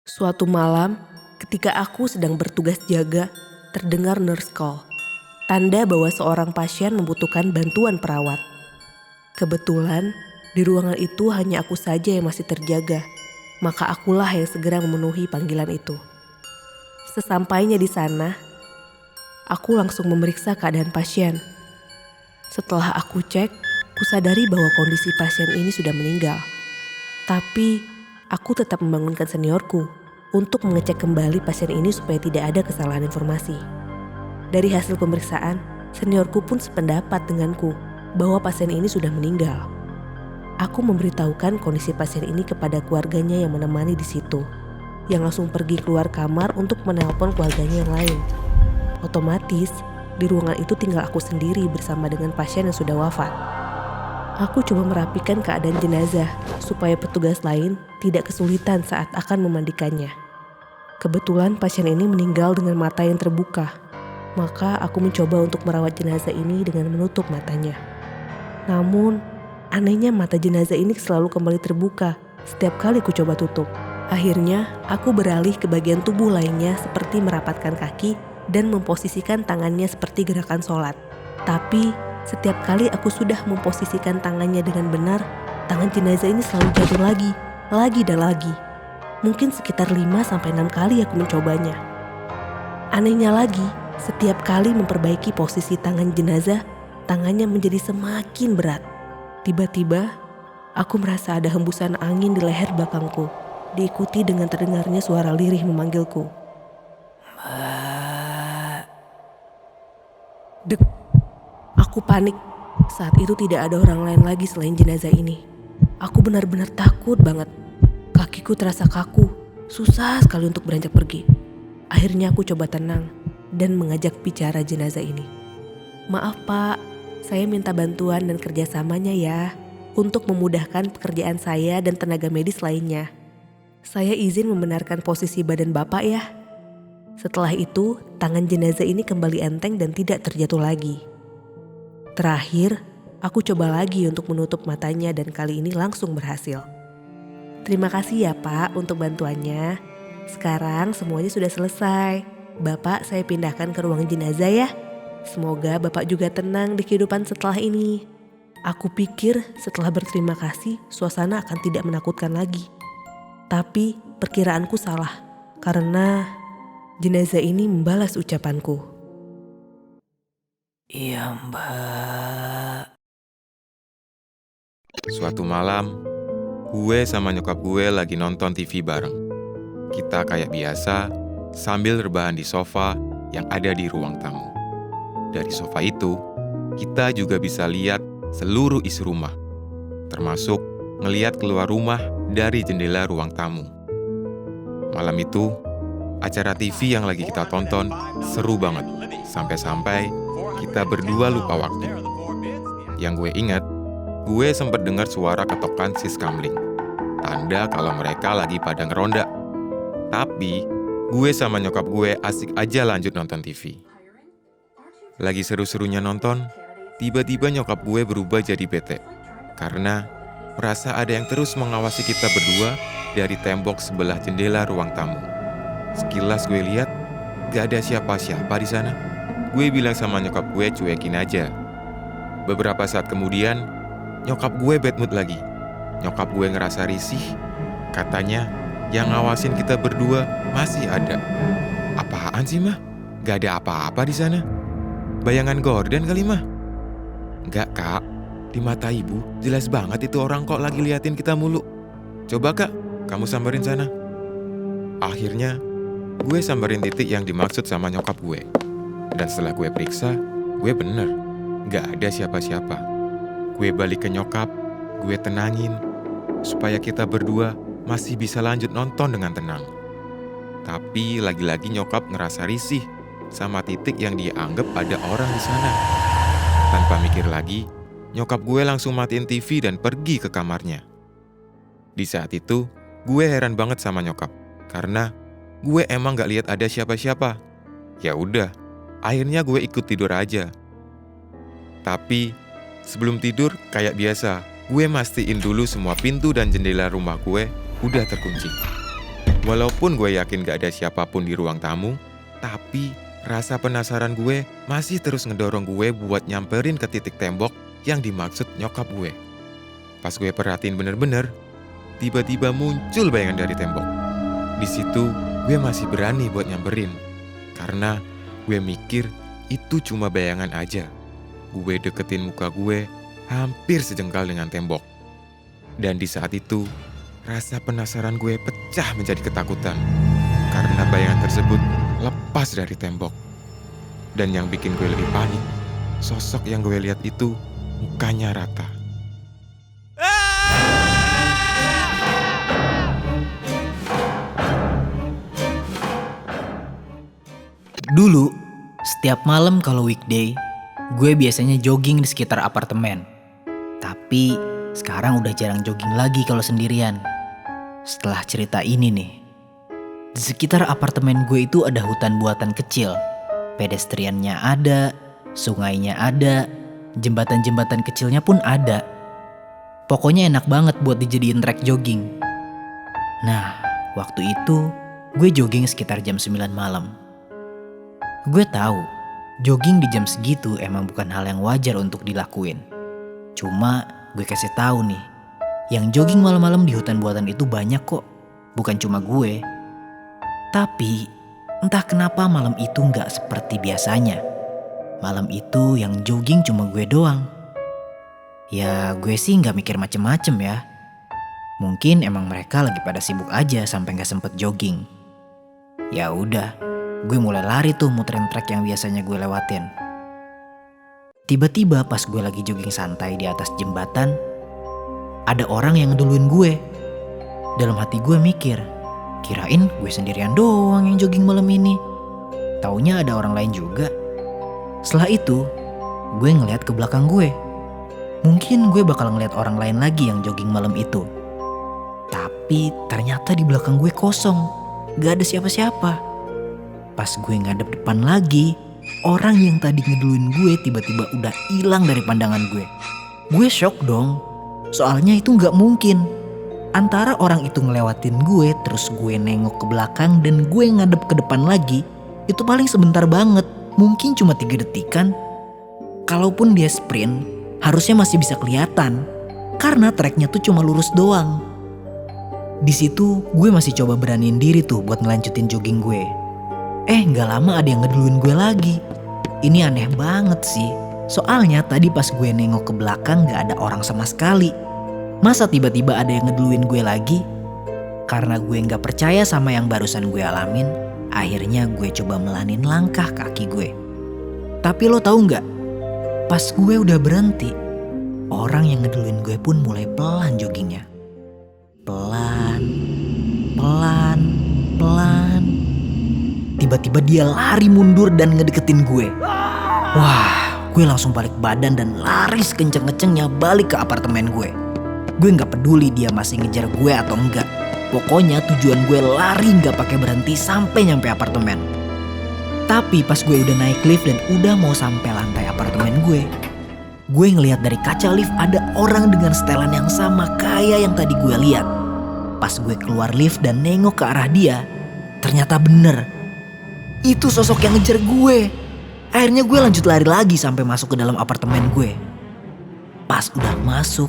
Suatu malam, ketika aku sedang bertugas jaga, terdengar nurse call. Tanda bahwa seorang pasien membutuhkan bantuan perawat. Kebetulan, di ruangan itu hanya aku saja yang masih terjaga. Maka akulah yang segera memenuhi panggilan itu. Sesampainya di sana, aku langsung memeriksa keadaan pasien. Setelah aku cek, kusadari bahwa kondisi pasien ini sudah meninggal. Tapi, aku tetap membangunkan seniorku untuk mengecek kembali pasien ini supaya tidak ada kesalahan informasi. Dari hasil pemeriksaan, seniorku pun sependapat denganku bahwa pasien ini sudah meninggal. Aku memberitahukan kondisi pasien ini kepada keluarganya yang menemani di situ, yang langsung pergi keluar kamar untuk menelpon keluarganya yang lain. Otomatis, di ruangan itu tinggal aku sendiri bersama dengan pasien yang sudah wafat. Aku coba merapikan keadaan jenazah supaya petugas lain tidak kesulitan saat akan memandikannya. Kebetulan pasien ini meninggal dengan mata yang terbuka, maka aku mencoba untuk merawat jenazah ini dengan menutup matanya. Namun, anehnya mata jenazah ini selalu kembali terbuka setiap kali ku coba tutup. Akhirnya, aku beralih ke bagian tubuh lainnya seperti merapatkan kaki dan memposisikan tangannya seperti gerakan sholat. Tapi, setiap kali aku sudah memposisikan tangannya dengan benar, tangan jenazah ini selalu jatuh lagi dan lagi. Mungkin sekitar 5-6 kali aku mencobanya. Anehnya lagi, setiap kali memperbaiki posisi tangan jenazah, tangannya menjadi semakin berat. Tiba-tiba, aku merasa ada hembusan angin di leher belakangku, diikuti dengan terdengarnya suara lirih memanggilku. Mbak. Dek. Aku panik. Saat itu tidak ada orang lain lagi selain jenazah ini. Aku benar-benar takut banget. Kakiku terasa kaku, susah sekali untuk beranjak pergi. Akhirnya aku coba tenang dan mengajak bicara jenazah ini. Maaf Pak, saya minta bantuan dan kerjasamanya ya untuk memudahkan pekerjaan saya dan tenaga medis lainnya. Saya izin membenarkan posisi badan Bapak ya. Setelah itu, tangan jenazah ini kembali enteng dan tidak terjatuh lagi. Terakhir, aku coba lagi untuk menutup matanya dan kali ini langsung berhasil. Terima kasih ya Pak untuk bantuannya. Sekarang semuanya sudah selesai. Bapak saya pindahkan ke ruang jenazah ya. Semoga Bapak juga tenang di kehidupan setelah ini. Aku pikir setelah berterima kasih, suasana akan tidak menakutkan lagi. Tapi perkiraanku salah, karena jenazah ini membalas ucapanku. Iya Mbak. Suatu malam, gue sama nyokap gue lagi nonton TV bareng. Kita kayak biasa sambil rebahan di sofa yang ada di ruang tamu. Dari sofa itu, kita juga bisa lihat seluruh isi rumah, termasuk ngeliat keluar rumah dari jendela ruang tamu. Malam itu, acara TV yang lagi kita tonton seru banget, sampai-sampai kita berdua lupa waktu. Yang gue ingat, gue sempat dengar suara ketokan sis kamling, tanda kalau mereka lagi pada ngeronda. Tapi, gue sama nyokap gue asik aja lanjut nonton TV. Lagi seru-serunya nonton, tiba-tiba nyokap gue berubah jadi bete. Karena merasa ada yang terus mengawasi kita berdua dari tembok sebelah jendela ruang tamu. Sekilas gue lihat, gak ada siapa-siapa di sana. Gue bilang sama nyokap gue cuekin aja. Beberapa saat kemudian, nyokap gue bad mood lagi. Nyokap gue ngerasa risih. Katanya, yang ngawasin kita berdua masih ada. Apaan sih, Mah? Gak ada apa-apa di sana. Bayangan Gordon kali, Mah? Enggak, Kak. Di mata ibu, jelas banget itu orang kok lagi liatin kita mulu. Coba, Kak, kamu samperin sana. Akhirnya, gue samperin titik yang dimaksud sama nyokap gue. Dan setelah gue periksa, gue bener. Gak ada siapa-siapa. Gue balik ke nyokap, gue tenangin, supaya kita berdua masih bisa lanjut nonton dengan tenang. Tapi lagi-lagi nyokap ngerasa risih sama titik yang dia anggap ada orang di sana. Tanpa mikir lagi, nyokap gue langsung matiin TV dan pergi ke kamarnya. Di saat itu, gue heran banget sama nyokap, karena gue emang gak lihat ada siapa-siapa. Ya udah, akhirnya gue ikut tidur aja. Tapi sebelum tidur kayak biasa, gue mastiin dulu semua pintu dan jendela rumah gue udah terkunci. Walaupun gue yakin gak ada siapapun di ruang tamu, tapi rasa penasaran gue masih terus ngedorong gue buat nyamperin ke titik tembok yang dimaksud nyokap gue. Pas gue perhatiin bener-bener, tiba-tiba muncul bayangan dari tembok. Di situ gue masih berani buat nyamperin, karena gue mikir itu cuma bayangan aja. Gue deketin muka gue hampir sejengkal dengan tembok. Dan di saat itu, rasa penasaran gue pecah menjadi ketakutan, karena bayangan tersebut lepas dari tembok. Dan yang bikin gue lebih panik, sosok yang gue lihat itu mukanya rata. Dulu, setiap malam kalau weekday, gue biasanya jogging di sekitar apartemen. Tapi sekarang udah jarang jogging lagi kalau sendirian. Setelah cerita ini nih, di sekitar apartemen gue itu ada hutan buatan kecil. Pedestriannya ada, sungainya ada, jembatan-jembatan kecilnya pun ada. Pokoknya enak banget buat dijadiin trek jogging. Nah, waktu itu gue jogging sekitar jam 9 malam. Gue tahu, jogging di jam segitu emang bukan hal yang wajar untuk dilakuin. Cuma gue kasih tahu nih, yang jogging malam-malam di hutan buatan itu banyak kok, bukan cuma gue. Tapi entah kenapa malam itu gak seperti biasanya. Malam itu yang jogging cuma gue doang. Ya gue sih gak mikir macem-macem ya. Mungkin emang mereka lagi pada sibuk aja sampai gak sempet jogging. Ya udah, gue mulai lari tuh muterin trek yang biasanya gue lewatin. Tiba-tiba pas gue lagi jogging santai di atas jembatan, ada orang yang ngeduluin gue. Dalam hati gue mikir, kirain gue sendirian doang yang jogging malam ini. Taunya ada orang lain juga. Setelah itu, gue ngeliat ke belakang gue. Mungkin gue bakal ngeliat orang lain lagi yang jogging malam itu. Tapi ternyata di belakang gue kosong, gak ada siapa-siapa. Pas gue ngadep depan lagi, orang yang tadi ngeduluin gue tiba-tiba udah hilang dari pandangan gue. Gue shock dong, soalnya itu gak mungkin. Antara orang itu ngelewatin gue, terus gue nengok ke belakang dan gue ngadep ke depan lagi, itu paling sebentar banget, mungkin cuma 3 detikan. Kalaupun dia sprint, harusnya masih bisa kelihatan, karena treknya tuh cuma lurus doang. Di situ gue masih coba beraniin diri tuh buat ngelanjutin jogging gue. Gak lama ada yang ngeduluin gue lagi. Ini aneh banget sih. Soalnya tadi pas gue nengok ke belakang gak ada orang sama sekali. Masa tiba-tiba ada yang ngeduluin gue lagi? Karena gue gak percaya sama yang barusan gue alamin, akhirnya gue coba melanin langkah kaki gue. Tapi lo tahu gak? Pas gue udah berhenti, orang yang ngeduluin gue pun mulai pelan joggingnya. Pelan, pelan, pelan. Tiba-tiba dia lari mundur dan ngedeketin gue. Wah, gue langsung balik badan dan lari sekenceng-kencengnya balik ke apartemen gue. Gue gak peduli dia masih ngejar gue atau enggak. Pokoknya tujuan gue lari gak pakai berhenti sampai nyampe apartemen. Tapi pas gue udah naik lift dan udah mau sampai lantai apartemen gue ngelihat dari kaca lift ada orang dengan setelan yang sama kayak yang tadi gue lihat. Pas gue keluar lift dan nengok ke arah dia, ternyata bener. Itu sosok yang ngejar gue. Akhirnya gue lanjut lari lagi sampai masuk ke dalam apartemen gue. Pas udah masuk,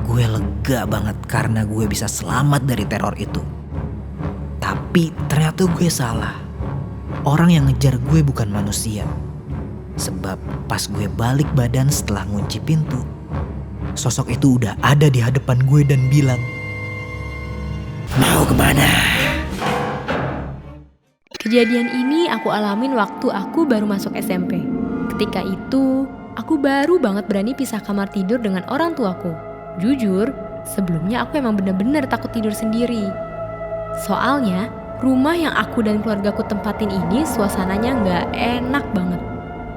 gue lega banget karena gue bisa selamat dari teror itu. Tapi ternyata gue salah. Orang yang ngejar gue bukan manusia. Sebab pas gue balik badan setelah ngunci pintu, sosok itu udah ada di hadapan gue dan bilang, "Mau kemana?" Kejadian ini aku alamin waktu aku baru masuk SMP. Ketika itu, aku baru banget berani pisah kamar tidur dengan orang tuaku. Jujur, sebelumnya aku emang bener-bener takut tidur sendiri. Soalnya, rumah yang aku dan keluargaku tempatin ini suasananya gak enak banget.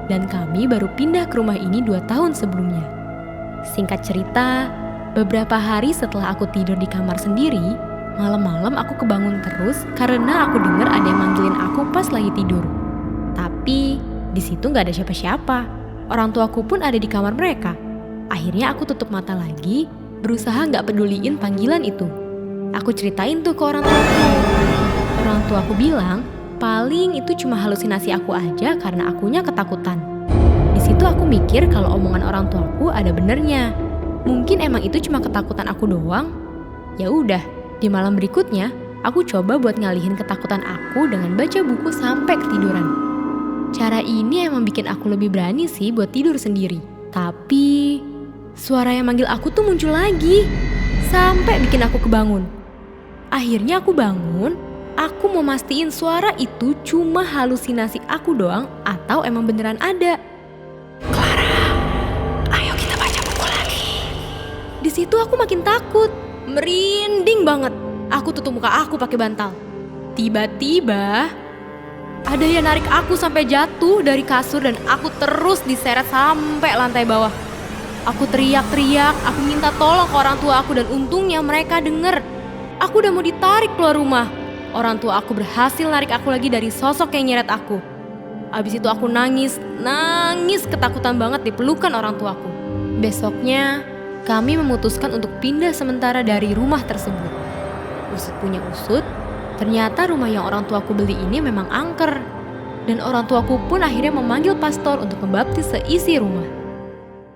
Dan kami baru pindah ke rumah ini 2 tahun sebelumnya. Singkat cerita, beberapa hari setelah aku tidur di kamar sendiri, malam-malam aku kebangun terus karena aku dengar ada yang manggilin aku pas lagi tidur. Tapi di situ gak ada siapa-siapa. Orang tuaku pun ada di kamar mereka. Akhirnya aku tutup mata lagi, berusaha gak peduliin panggilan itu. Aku ceritain tuh ke orang tuaku. tuaku bilang, paling itu cuma halusinasi aku aja karena akunya ketakutan. Di situ aku mikir kalau omongan orang tuaku ada benernya. Mungkin emang itu cuma ketakutan aku doang. Ya udah, di malam berikutnya aku coba buat ngalihin ketakutan aku dengan baca buku sampai ketiduran. Cara ini emang bikin aku lebih berani sih buat tidur sendiri. Tapi suara yang manggil aku tuh muncul lagi, sampai bikin aku kebangun. Akhirnya aku bangun, aku mau mastiin suara itu cuma halusinasi aku doang atau emang beneran ada. Ayo kita baca buku lagi. Di situ aku makin takut, merinding banget. Aku tutup muka aku pakai bantal. Tiba-tiba ada yang narik aku sampai jatuh dari kasur dan aku terus diseret sampai lantai bawah. Aku teriak-teriak, aku minta tolong ke orang tua aku dan untungnya mereka denger. Aku udah mau ditarik keluar rumah. Orang tua aku berhasil narik aku lagi dari sosok yang nyeret aku. Abis itu aku nangis ketakutan banget di pelukan orang tuaku. Besoknya kami memutuskan untuk pindah sementara dari rumah tersebut. Usut punya usut, ternyata rumah yang orang tuaku beli ini memang angker. Dan orang tuaku pun akhirnya memanggil pastor untuk membaptis seisi rumah.